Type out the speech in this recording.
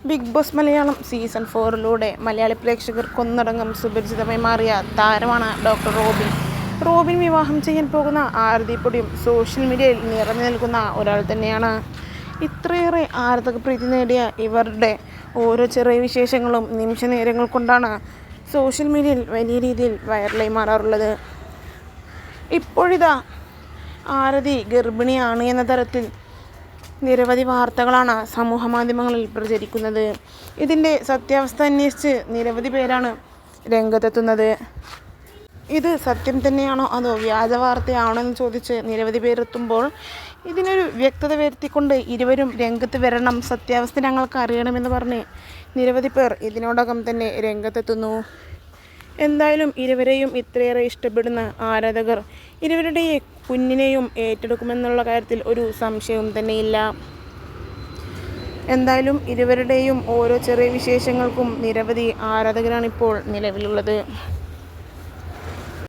Big boss Malayalam season 4 Malayali പ്രേക്ഷകർക്ക് ഒന്നടങ്കം സുപരിചിതമായി മാറിയ താരമാണ് ഡോക്ടർ റോബിൻ. റോബിൻ വിവാഹം ചെയ്യാൻ പോകുന്ന ആരതിപ്പൊടിയും സോഷ്യൽ മീഡിയയിൽ നിറഞ്ഞു നിൽക്കുന്ന ഒരാൾ തന്നെയാണ്. ഇത്രയേറെ ആരാധക പ്രീതി നേടിയ ഇവരുടെ ഓരോ ചെറിയ വിശേഷങ്ങളും നിമിഷ നേരങ്ങൾ കൊണ്ടാണ് സോഷ്യൽ മീഡിയയിൽ വലിയ രീതിയിൽ വൈറലായി മാറാറുള്ളത്. ഇപ്പോഴിതാ ആരതി ഗർഭിണിയാണ് എന്ന തരത്തിൽ നിരവധി വാർത്തകളാണ് സമൂഹ മാധ്യമങ്ങളിൽ പ്രചരിക്കുന്നത്. ഇതിൻ്റെ സത്യാവസ്ഥ അന്വേഷിച്ച് നിരവധി പേരാണ് രംഗത്തെത്തുന്നത്. ഇത് സത്യം തന്നെയാണോ അതോ വ്യാജ വാർത്തയാണോ എന്ന് ചോദിച്ച് നിരവധി പേരെത്തുമ്പോൾ ഇതിനൊരു വ്യക്തത വരുത്തിക്കൊണ്ട് ഇരുവരും രംഗത്ത് വരണം, സത്യാവസ്ഥ ഞങ്ങൾക്ക് അറിയണമെന്ന് പറഞ്ഞ് നിരവധി പേർ ഇതിനോടകം തന്നെ രംഗത്തെത്തുന്നു. എന്തായാലും ഇരുവരെയും ഇത്രയേറെ ഇഷ്ടപ്പെടുന്ന ആരാധകർ ഇരുവരുടെ കുഞ്ഞിനെയും ഏറ്റെടുക്കുമെന്നുള്ള കാര്യത്തിൽ ഒരു സംശയവും തന്നെയില്ല. എന്തായാലും ഇരുവരുടെയും ഓരോ ചെറിയ വിശേഷങ്ങൾക്കും നിരവധി ആരാധകരാണിപ്പോൾ നിലവിലുള്ളത്.